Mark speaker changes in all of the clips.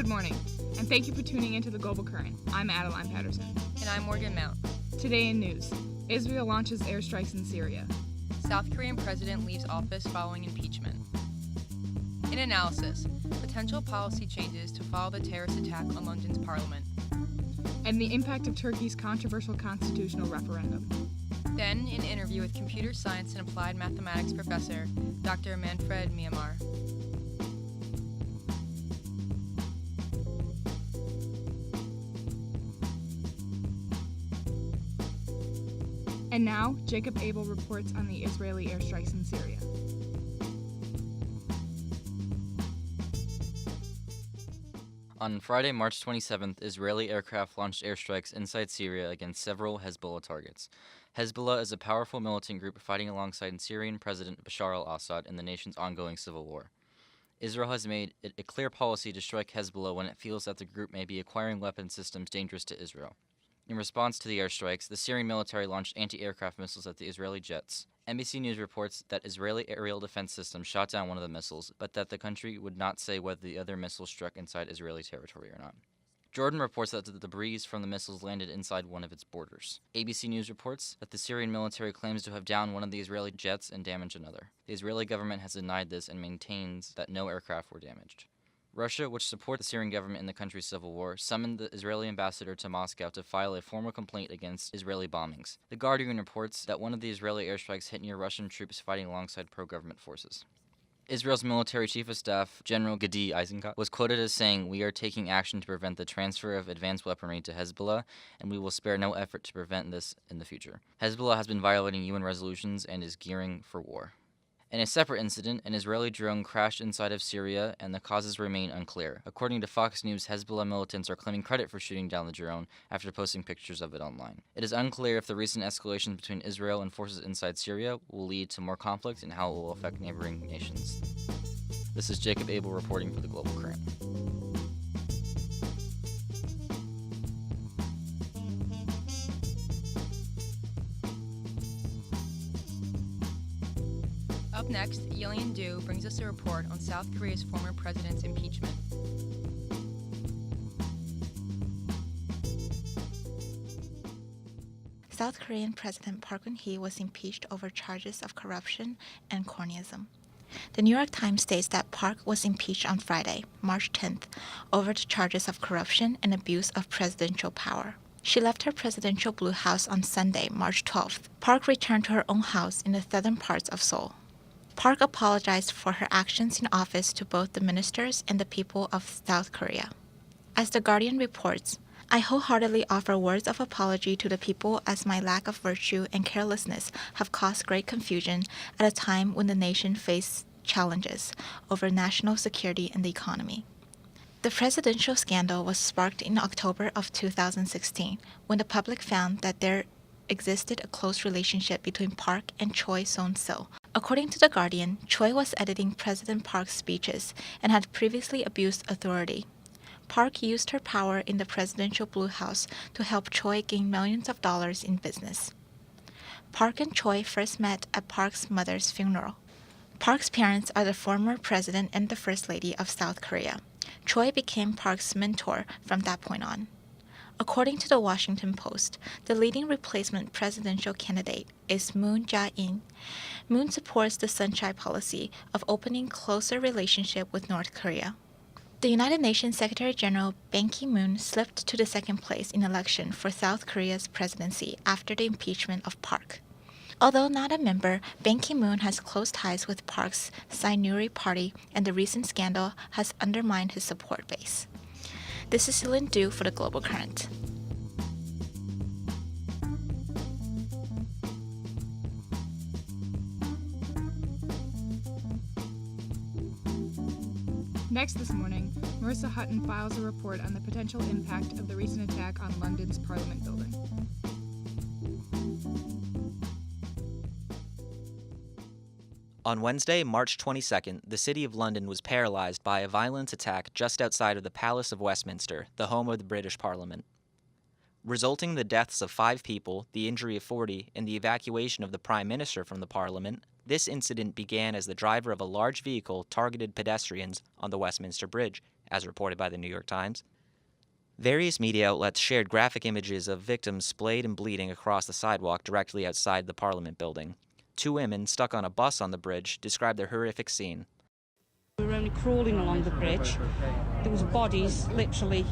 Speaker 1: Good morning, and thank you for tuning into The Global Current. I'm Adeline Patterson.
Speaker 2: And I'm Morgan Mount.
Speaker 1: Today in news, Israel launches airstrikes in Syria.
Speaker 2: South Korean president leaves office following impeachment. In analysis, potential policy changes to follow the terrorist attack on London's parliament.
Speaker 1: And the impact of Turkey's controversial constitutional referendum.
Speaker 2: Then, an interview with computer science and applied mathematics professor Dr. Manfred Minimair.
Speaker 1: And now, Jacob Abel reports on the Israeli airstrikes in Syria.
Speaker 3: On Friday, March 27th, Israeli aircraft launched airstrikes inside Syria against several Hezbollah targets. Hezbollah is a powerful militant group fighting alongside Syrian President Bashar al-Assad in the nation's ongoing civil war. Israel has made it a clear policy to strike Hezbollah when it feels that the group may be acquiring weapon systems dangerous to Israel. In response to the airstrikes, the Syrian military launched anti-aircraft missiles at the Israeli jets. NBC News reports that Israeli aerial defense systems shot down one of the missiles, but that the country would not say whether the other missile struck inside Israeli territory or not. Jordan reports that the debris from the missiles landed inside one of its borders. ABC News reports that the Syrian military claims to have downed one of the Israeli jets and damaged another. The Israeli government has denied this and maintains that no aircraft were damaged. Russia, which supports the Syrian government in the country's civil war, summoned the Israeli ambassador to Moscow to file a formal complaint against Israeli bombings. The Guardian reports that one of the Israeli airstrikes hit near Russian troops fighting alongside pro-government forces. Israel's military chief of staff, General Gadi Eisenkot, was quoted as saying, "We are taking action to prevent the transfer of advanced weaponry to Hezbollah, and we will spare no effort to prevent this in the future." Hezbollah has been violating UN resolutions and is gearing for war. In a separate incident, an Israeli drone crashed inside of Syria, and the causes remain unclear. According to Fox News, Hezbollah militants are claiming credit for shooting down the drone after posting pictures of it online. It is unclear if the recent escalations between Israel and forces inside Syria will lead to more conflict and how it will affect neighboring nations. This is Jacob Abel reporting for The Global Current.
Speaker 2: Up next, Yillian Du brings us a report on South Korea's former president's impeachment.
Speaker 4: South Korean President Park Geun-hye was impeached over charges of corruption and cronyism. The New York Times states that Park was impeached on Friday, March 10th, over the charges of corruption and abuse of presidential power. She left her presidential Blue House on Sunday, March 12th. Park returned to her own house in the southern parts of Seoul. Park apologized for her actions in office to both the ministers and the people of South Korea. As The Guardian reports, "I wholeheartedly offer words of apology to the people as my lack of virtue and carelessness have caused great confusion at a time when the nation faced challenges over national security and the economy." The presidential scandal was sparked in October of 2016 when the public found that there existed a close relationship between Park and Choi Son-sil. According to The Guardian, Choi was editing President Park's speeches and had previously abused authority. Park used her power in the presidential Blue House to help Choi gain millions of dollars in business. Park and Choi first met at Park's mother's funeral. Park's parents are the former president and the first lady of South Korea. Choi became Park's mentor from that point on. According to the Washington Post, the leading replacement presidential candidate is Moon Jae-in. Moon supports the Sunshine Policy of opening closer relationship with North Korea. The United Nations Secretary General Ban Ki-moon slipped to the second place in election for South Korea's presidency after the impeachment of Park. Although not a member, Ban Ki-moon has close ties with Park's Saenuri Party, and the recent scandal has undermined his support base. This is Yillian Du for The Global Current.
Speaker 1: Next this morning, Marissa Hutton files a report on the potential impact of the recent attack on London's Parliament building.
Speaker 5: On Wednesday, March 22nd, the City of London was paralyzed by a violent attack just outside of the Palace of Westminster, the home of the British Parliament. Resulting in the deaths of 5 people, the injury of 40, and the evacuation of the Prime Minister from the Parliament, this incident began as the driver of a large vehicle targeted pedestrians on the Westminster Bridge as reported by the New York Times. Various media outlets shared graphic images of victims splayed and bleeding across the sidewalk directly outside the Parliament building. Two women stuck on a bus on the bridge described their horrific scene.
Speaker 6: We were only crawling along the bridge. There was bodies, literally.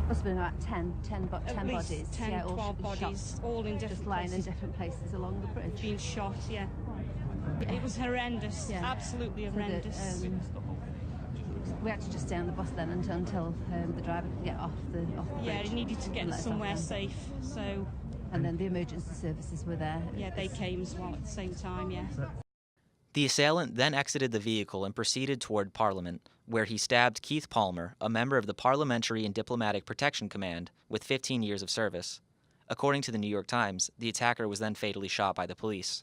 Speaker 7: Must have been about 10 bodies.
Speaker 6: 10,
Speaker 7: yeah,
Speaker 6: 12 bodies,
Speaker 7: shot,
Speaker 6: all in different
Speaker 7: just lying
Speaker 6: places.
Speaker 7: in different places along the bridge.
Speaker 6: Being shot, yeah. It was horrendous, absolutely horrendous.
Speaker 7: We had to just stay on the bus then until the driver could get off the bridge.
Speaker 6: Yeah, he needed to get somewhere safe, so...
Speaker 7: And then the emergency services were there.
Speaker 6: Yeah, they came as well at the same time, yeah.
Speaker 5: The assailant then exited the vehicle and proceeded toward Parliament, where he stabbed Keith Palmer, a member of the Parliamentary and Diplomatic Protection Command, with 15 years of service. According to the New York Times, the attacker was then fatally shot by the police.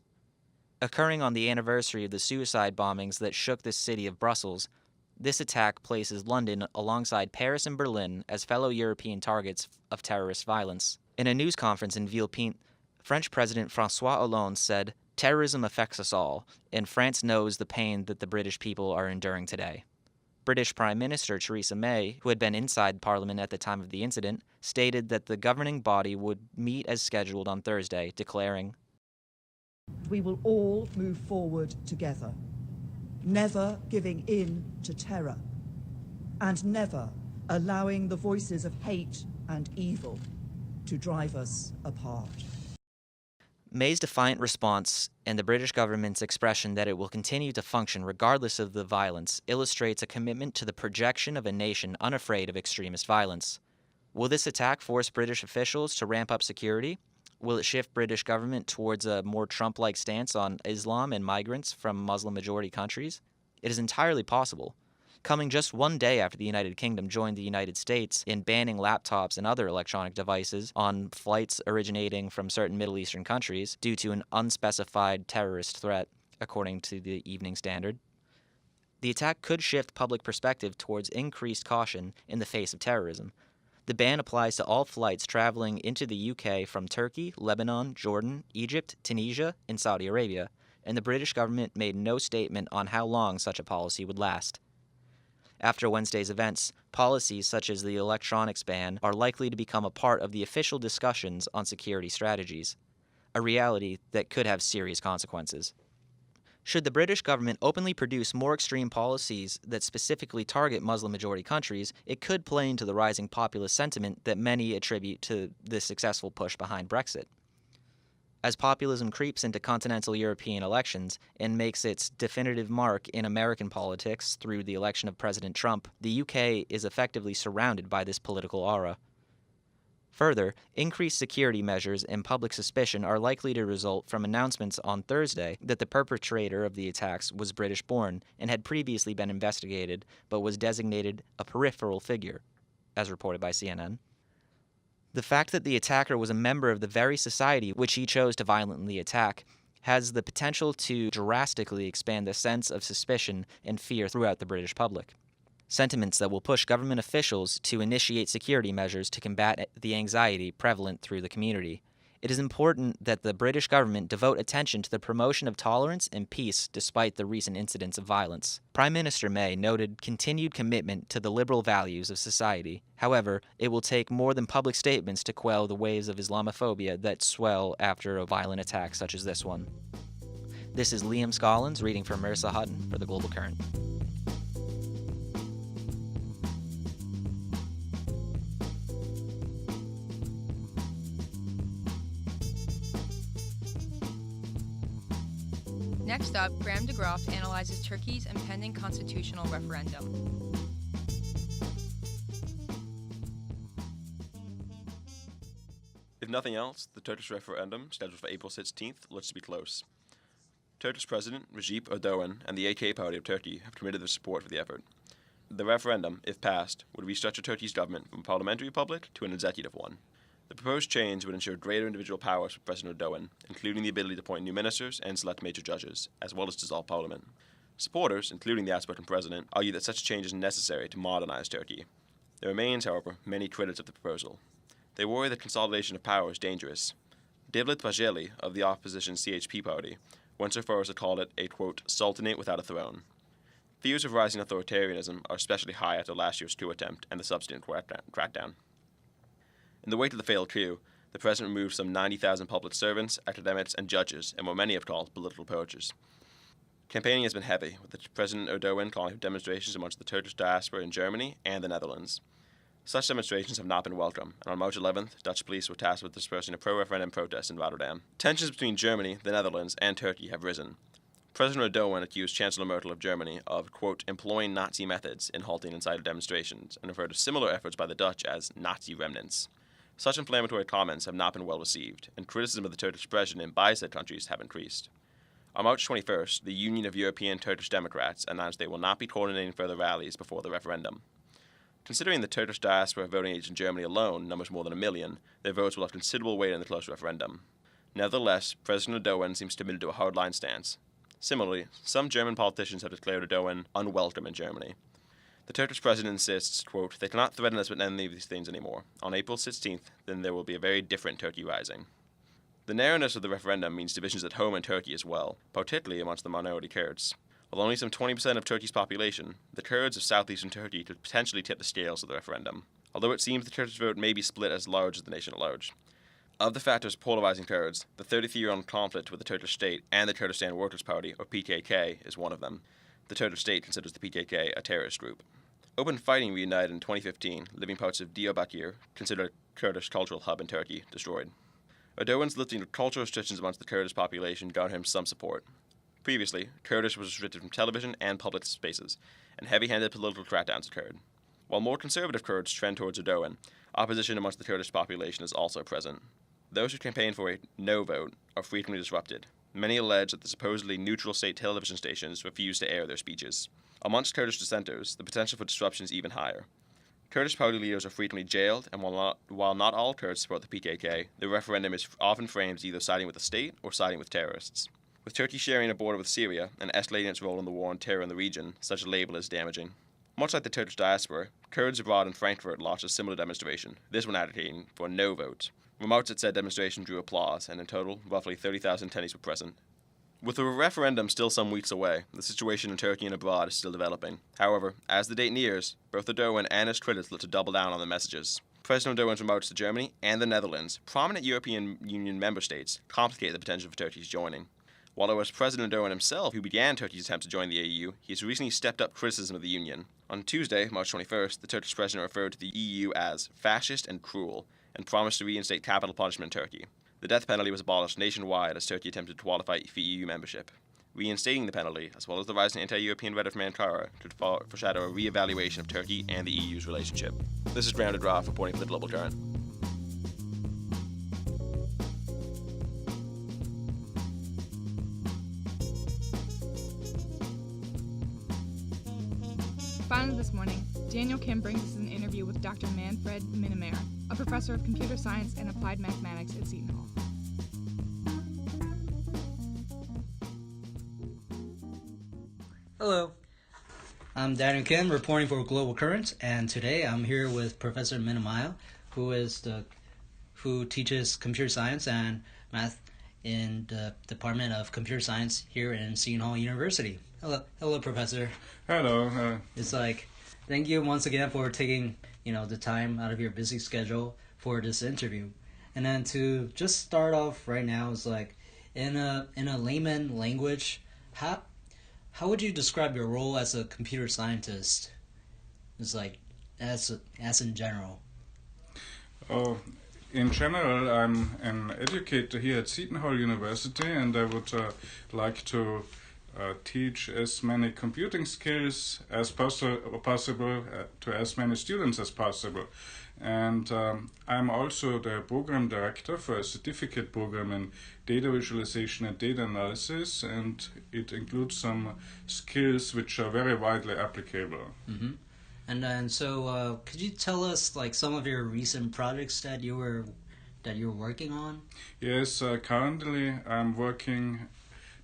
Speaker 5: Occurring on the anniversary of the suicide bombings that shook the city of Brussels, this attack places London alongside Paris and Berlin as fellow European targets of terrorist violence. In a news conference in Villepinte, French President François Hollande said, "Terrorism affects us all, and France knows the pain that the British people are enduring today." British Prime Minister Theresa May, who had been inside Parliament at the time of the incident, stated that the governing body would meet as scheduled on Thursday, declaring,
Speaker 8: "We will all move forward together, never giving in to terror, and never allowing the voices of hate and evil to drive us apart."
Speaker 5: May's defiant response and the British government's expression that it will continue to function regardless of the violence illustrates a commitment to the projection of a nation unafraid of extremist violence. Will this attack force British officials to ramp up security? Will it shift British government towards a more Trump-like stance on Islam and migrants from Muslim-majority countries? It is entirely possible. Coming just one day after the United Kingdom joined the United States in banning laptops and other electronic devices on flights originating from certain Middle Eastern countries due to an unspecified terrorist threat, according to the Evening Standard. The attack could shift public perspective towards increased caution in the face of terrorism. The ban applies to all flights traveling into the UK from Turkey, Lebanon, Jordan, Egypt, Tunisia, and Saudi Arabia, and the British government made no statement on how long such a policy would last. After Wednesday's events, policies such as the electronics ban are likely to become a part of the official discussions on security strategies, a reality that could have serious consequences. Should the British government openly produce more extreme policies that specifically target Muslim-majority countries, it could play into the rising populist sentiment that many attribute to the successful push behind Brexit. As populism creeps into continental European elections and makes its definitive mark in American politics through the election of President Trump, the UK is effectively surrounded by this political aura. Further, increased security measures and public suspicion are likely to result from announcements on Thursday that the perpetrator of the attacks was British-born and had previously been investigated but was designated a peripheral figure, as reported by CNN. The fact that the attacker was a member of the very society which he chose to violently attack has the potential to drastically expand the sense of suspicion and fear throughout the British public. Sentiments that will push government officials to initiate security measures to combat the anxiety prevalent through the community. It is important that the British government devote attention to the promotion of tolerance and peace despite the recent incidents of violence. Prime Minister May noted continued commitment to the liberal values of society. However, it will take more than public statements to quell the waves of Islamophobia that swell after a violent attack such as this one. This is Liam Scollins reading for Marissa Hutton for The Global Current.
Speaker 2: Next up, Graham DeGroff analyzes Turkey's impending constitutional referendum.
Speaker 9: If nothing else, the Turkish referendum, scheduled for April 16th, looks to be close. Turkish President Recep Erdogan and the AK Party of Turkey have committed their support for the effort. The referendum, if passed, would restructure Turkey's government from a parliamentary republic to an executive one. The proposed change would ensure greater individual powers for President Erdogan, including the ability to appoint new ministers and select major judges, as well as dissolve parliament. Supporters, including the outspoken president, argue that such a change is necessary to modernize Turkey. There remains, however, many critics of the proposal. They worry that consolidation of power is dangerous. Devlet Bahçeli of the opposition CHP party went so far as to call it a, quote, sultanate without a throne. Fears of rising authoritarianism are especially high after last year's coup attempt and the subsequent crackdown. In the wake of the failed coup, the president removed some 90,000 public servants, academics, and judges, and what many have called political poachers. Campaigning has been heavy, with the President Erdogan calling for demonstrations amongst the Turkish diaspora in Germany and the Netherlands. Such demonstrations have not been welcome, and on March 11th, Dutch police were tasked with dispersing a pro-referendum protest in Rotterdam. Tensions between Germany, the Netherlands, and Turkey have risen. President Erdogan accused Chancellor Merkel of Germany of, quote, employing Nazi methods in halting incited demonstrations, and referred to similar efforts by the Dutch as Nazi remnants. Such inflammatory comments have not been well received, and criticism of the Turkish president by said countries have increased. On March 21st, the Union of European Turkish Democrats announced they will not be coordinating further rallies before the referendum. Considering the Turkish diaspora voting age in Germany alone numbers more than 1 million, their votes will have considerable weight in the close referendum. Nevertheless, President Erdogan seems committed to a hardline stance. Similarly, some German politicians have declared Erdogan unwelcome in Germany. The Turkish president insists, quote, they cannot threaten us with any of these things anymore. On April 16th, then there will be a very different Turkey rising. The narrowness of the referendum means divisions at home in Turkey as well, particularly amongst the minority Kurds. With only some 20% of Turkey's population, the Kurds of southeastern Turkey could potentially tip the scales of the referendum, although it seems the Turkish vote may be split as large as the nation at large. Of the factors polarizing Kurds, the 33-year-old conflict with the Turkish state and the Kurdistan Workers' Party, or PKK, is one of them. The Turkish state considers the PKK a terrorist group. Open fighting reunited in 2015, leaving parts of Diyarbakir, considered a Kurdish cultural hub in Turkey, destroyed. Erdogan's lifting of cultural restrictions amongst the Kurdish population garnered him some support. Previously, Kurdish was restricted from television and public spaces, and heavy-handed political crackdowns occurred. While more conservative Kurds trend towards Erdogan, opposition amongst the Kurdish population is also present. Those who campaign for a no vote are frequently disrupted. Many allege that the supposedly neutral state television stations refuse to air their speeches. Amongst Kurdish dissenters, the potential for disruption is even higher. Kurdish party leaders are frequently jailed, and while not all Kurds support the PKK, the referendum is often framed as either siding with the state or siding with terrorists. With Turkey sharing a border with Syria and escalating its role in the war on terror in the region, such a label is damaging. Much like the Turkish diaspora, Kurds abroad in Frankfurt launched a similar demonstration, this one advocating for a no vote. Remarks at said demonstration drew applause, and in total, roughly 30,000 attendees were present. With the referendum still some weeks away, the situation in Turkey and abroad is still developing. However, as the date nears, both Erdogan and his critics look to double down on the messages. President Erdogan's remarks to Germany and the Netherlands, prominent European Union member states, complicate the potential for Turkey's joining. While it was President Erdogan himself who began Turkey's attempts to join the EU, he has recently stepped up criticism of the Union. On Tuesday, March 21st, the Turkish president referred to the EU as fascist and cruel, and promised to reinstate capital punishment in Turkey. The death penalty was abolished nationwide as Turkey attempted to qualify for EU membership. Reinstating the penalty, as well as the rising anti-European rhetoric from Ankara, could foreshadow a re-evaluation of Turkey and the EU's relationship. This is Grounded Roth reporting for the Global Current.
Speaker 1: Finally this morning, Daniel Kim brings us an interview with Dr. Manfred Minimair, a professor of computer science and applied mathematics at Seton Hall.
Speaker 10: Hello, I'm Daniel Kim reporting for Global Current, and today I'm here with Professor Minimair, who teaches computer science and math in the Department of Computer Science here in Seton Hall University. Hello, Professor.
Speaker 11: Hello.
Speaker 10: Thank you once again for taking the time out of your busy schedule for this interview. And then to just start off right now is in a layman language, how would you describe your role as a computer scientist? It's as in general.
Speaker 11: In general, I'm an educator here at Seton Hall University, and I would like to teach as many computing skills as possible to as many students as possible. And I'm also the program director for a certificate program in data visualization and data analysis, and it includes some skills which are very widely applicable.
Speaker 10: Mm-hmm. And then, so could you tell us some of your recent projects that you're working on?
Speaker 11: Yes, currently I'm working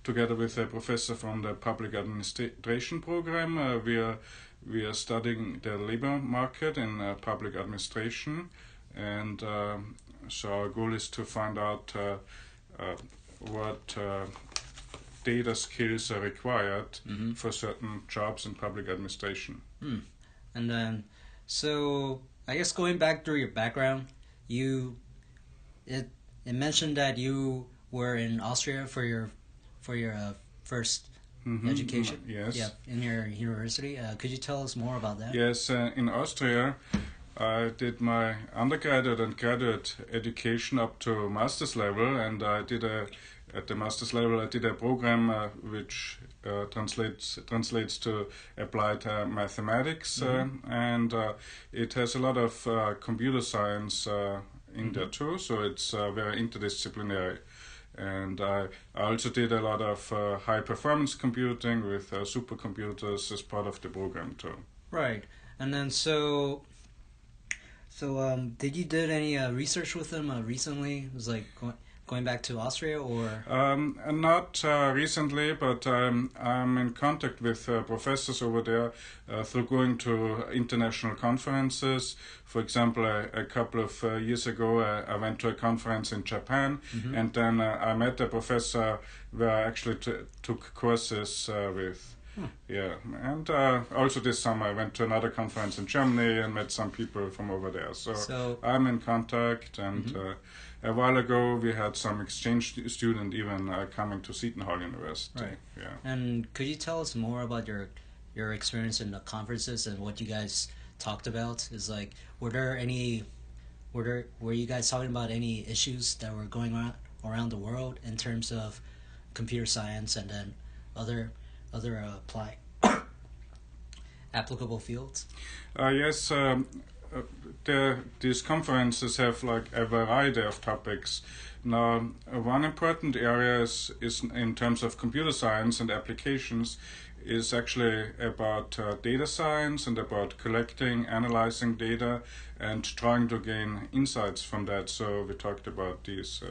Speaker 11: together with a professor from the public administration program. We are studying the labor market in public administration, and so our goal is to find out what data skills are required for certain jobs in public administration.
Speaker 10: And then, so I guess going back through your background, it mentioned that you were in Austria for your first education.
Speaker 11: Yes.
Speaker 10: Yeah, in your university. Could you tell us more about that?
Speaker 11: Yes, in Austria, I did my undergraduate and graduate education up to master's level, and at the master's level I did a program which translates to applied mathematics, and it has a lot of computer science in there too, so it's very interdisciplinary. And I also did a lot of high performance computing with supercomputers as part of the program too.
Speaker 10: Right, and then so did you did any research with them recently? It was like going back to Austria, or?
Speaker 11: Not recently, but I'm in contact with professors over there through going to international conferences. For example, a couple of years ago, I went to a conference in Japan, and then I met a professor where I actually took courses with. Yeah, and also this summer I went to another conference in Germany and met some people from over there. So I'm in contact, and a while ago we had some exchange student even coming to Seton Hall University.
Speaker 10: Right.
Speaker 11: Yeah.
Speaker 10: And could you tell us more about your experience in the conferences and what you guys talked about? Is like, were you guys talking about any issues that were going on around the world in terms of computer science and then other applicable fields?
Speaker 11: Yes, these conferences have like a variety of topics. Now, one important area is in terms of computer science and applications is actually about data science and about collecting, analyzing data, and trying to gain insights from that. So we talked about these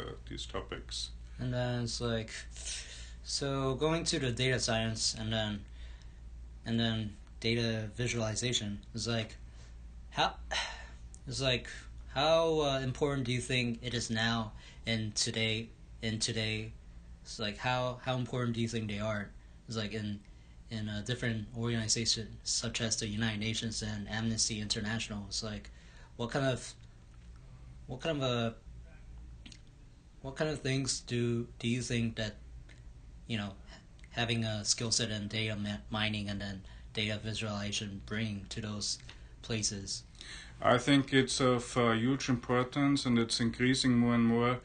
Speaker 11: topics.
Speaker 10: And then it's like, so going to the data science and then data visualization is like, how important do you think it is now in today? It's like how important do you think they are? It's like in different organizations such as the United Nations and Amnesty International. It's like what kind of things do you think that, you know, having a skill set in data mining and then data visualization bring to those places?
Speaker 11: I think it's of huge importance, and it's increasing more and more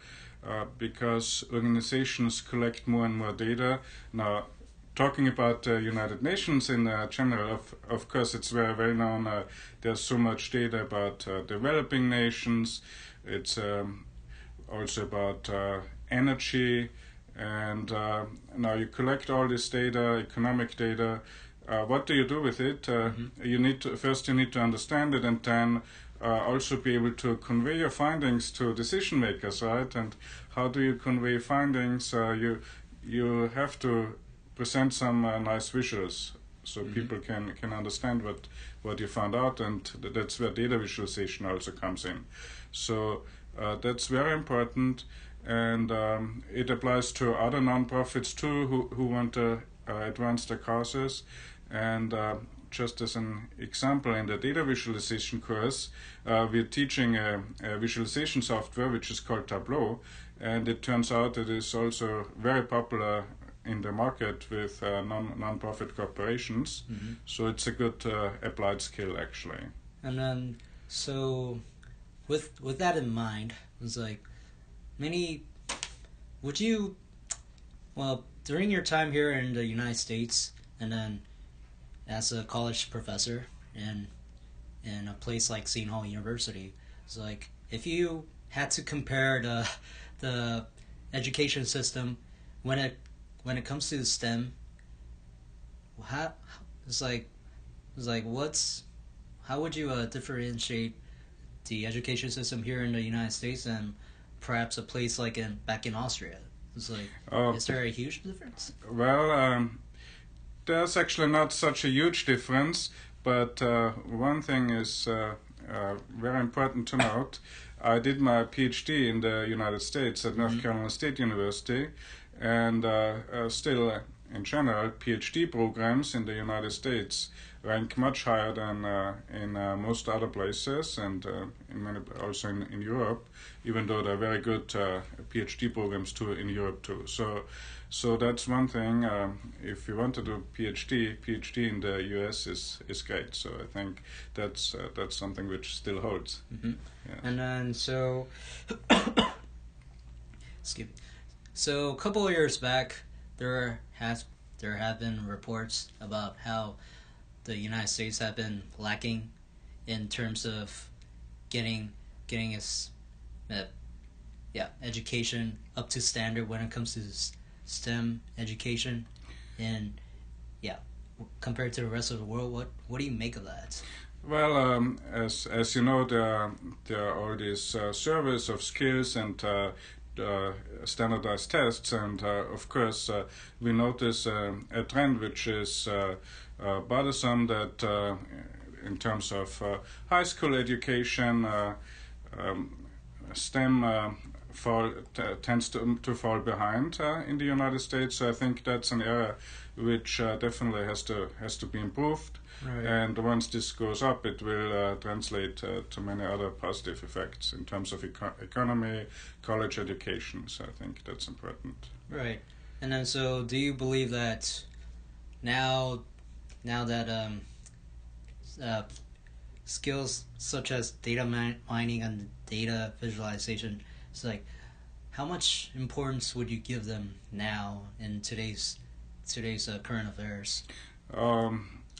Speaker 11: because organizations collect more and more data. Now, talking about the United Nations in general, of course, it's very well known. There's so much data about developing nations. It's also about energy. And now you collect all this data, economic data. What do you do with it? You need to understand it, and then also be able to convey your findings to decision makers, right? And how do you convey findings? You have to present some nice visuals so people can understand what you found out, and that's where data visualization also comes in. So that's very important. And it applies to other nonprofits too who want to advance their causes. And just as an example, in the data visualization course, we're teaching a visualization software which is called Tableau, and it turns out it is also very popular in the market with non-profit corporations. So it's a good applied skill actually.
Speaker 10: And then, so with that in mind, it's like, during your time here in the United States, and then as a college professor in a place like Seton Hall University, it's like, if you had to compare the education system when it comes to STEM, how would you differentiate the education system here in the United States and perhaps a place like back in Austria? It's like, is there a huge difference?
Speaker 11: Well, there's actually not such a huge difference, but one thing is very important to note. I did my PhD in the United States at North Carolina State University, and still, in general, PhD programs in the United States rank much higher than in most other places, and also in Europe, even though there are very good PhD programs too in Europe too. So that's one thing. If you want to do PhD in the US is great. So I think that's something which still holds.
Speaker 10: Mm-hmm.
Speaker 11: Yeah.
Speaker 10: And then excuse me. So a couple of years back, there have been reports about how the United States have been lacking in terms of getting its education up to standard when it comes to STEM education, and compared to the rest of the world. What do you make of that?
Speaker 11: Well, as you know, there are all these surveys of skills and standardized tests, and of course we notice a trend which is bothersome, that in terms of high school education, STEM tends to fall behind in the United States. So I think that's an area which definitely has to be improved.
Speaker 10: Right.
Speaker 11: And once this goes up, it will translate to many other positive effects in terms of economy, college education. So I think that's important.
Speaker 10: Right. And then, so do you believe that now that skills such as data mining and data visualization, it's like, how much importance would you give them now in today's current affairs?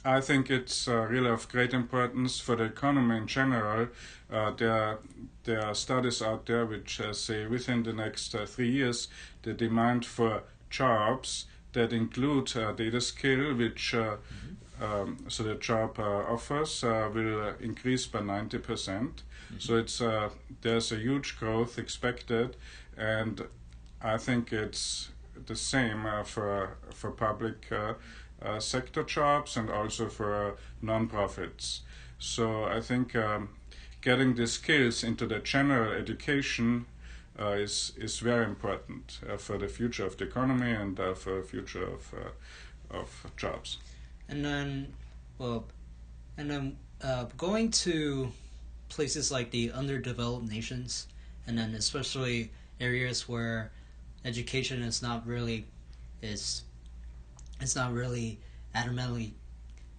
Speaker 11: I think it's really of great importance for the economy in general. There are studies out there which say within the next 3 years, the demand for jobs that include data skill, which so the job offers will increase by 90%. Mm-hmm. So there's a huge growth expected, and I think it's the same for public sector jobs and also for non-profits. So I think getting the skills into the general education is very important for the future of the economy and for the future of jobs.
Speaker 10: And then, going to places like the underdeveloped nations, and then especially areas where education is not really adamantly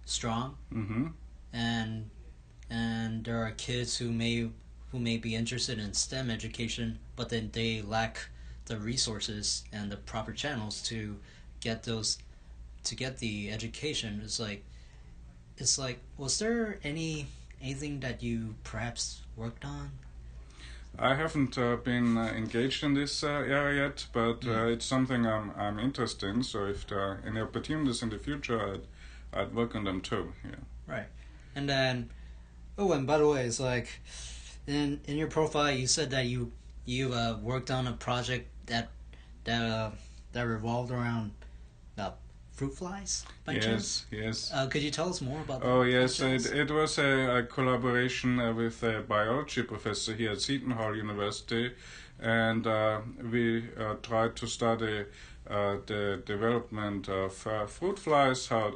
Speaker 10: strong,
Speaker 11: mm-hmm.
Speaker 10: and there are kids who may be interested in STEM education, but then they lack the resources and the proper channels to get the education. It's like was there anything that you perhaps worked on?
Speaker 11: I haven't been engaged in this area yet, but it's something I'm interested in. So if there are any opportunities in the future, I'd work on them too. Yeah.
Speaker 10: Right. And then, and by the way, it's like in your profile you said that you worked on a project that revolved around fruit flies.
Speaker 11: Yes.
Speaker 10: Could you tell us more about that?
Speaker 11: Oh yes, it was a collaboration with a biology professor here at Seton Hall University, and we tried to study the development of fruit flies, how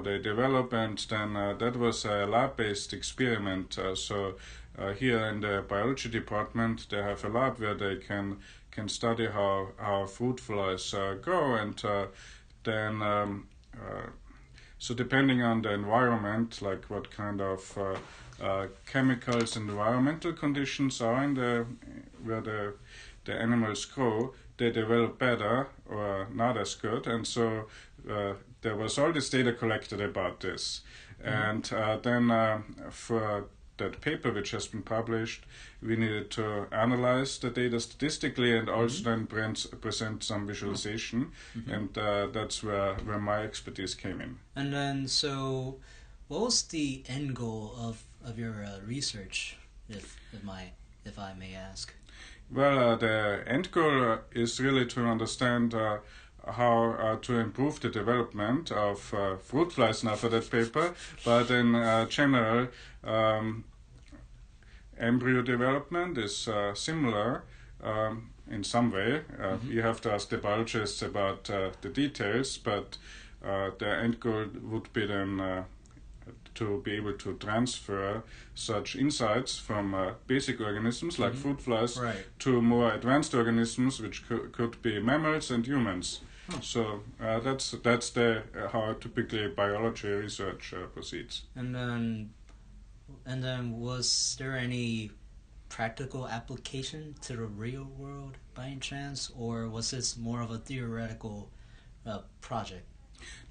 Speaker 11: they develop, and then that was a lab-based experiment. So here in the biology department, they have a lab where they can study how fruit flies grow, and then so depending on the environment, like what kind of chemicals and environmental conditions are in where the animals grow, they develop better or not as good, and so there was all this data collected about this, and then for that paper which has been published, we needed to analyze the data statistically and also then present some visualization, and that's where my expertise came in.
Speaker 10: And then, so what was the end goal of your research, if I may ask?
Speaker 11: Well, the end goal is really to understand how to improve the development of fruit flies now for that paper, but in general, embryo development is similar. in some way. You have to ask the biologists about the details, but the end goal would be then to be able to transfer such insights from basic organisms like fruit flies to more advanced organisms, which could be mammals and humans. So that's the how typically biology research proceeds.
Speaker 10: And then was there any practical application to the real world by any chance, or was this more of a theoretical project?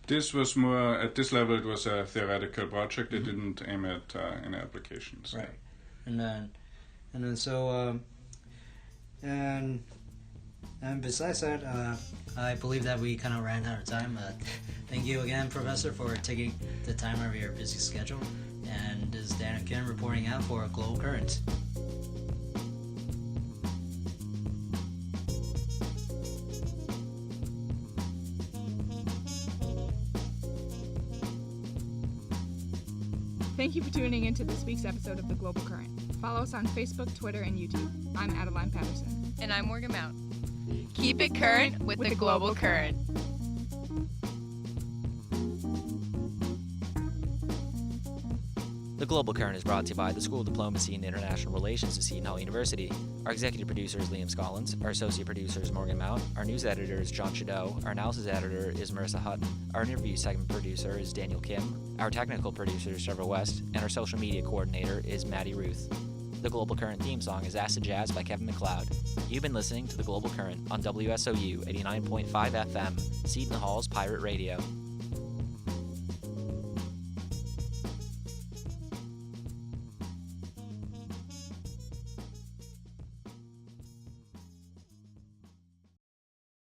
Speaker 11: This was more, at this level, it was a theoretical project. It didn't aim at any applications.
Speaker 10: Right. And then so, and besides that, I believe that we kind of ran out of time. Thank you again, Professor, for taking the time out of your busy schedule. And this is Daniel Kim reporting out for Global Current.
Speaker 1: Thank you for tuning into this week's episode of The Global Current. Follow us on Facebook, Twitter, and YouTube. I'm Adeline Patterson.
Speaker 2: And I'm Morgan Mount. Keep it current with the Global Current.
Speaker 5: The Global Current is brought to you by the School of Diplomacy and International Relations at Seton Hall University. Our executive producer is Liam Scollins. Our associate producer is Morgan Mount. Our news editor is John Chadeau. Our analysis editor is Marissa Hutton. Our interview segment producer is Daniel Kim. Our technical producer is Trevor West. And our social media coordinator is Maddie Ruth. The Global Current theme song is Acid Jazz by Kevin MacLeod. You've been listening to The Global Current on WSOU 89.5 FM, Seton Hall's Pirate Radio.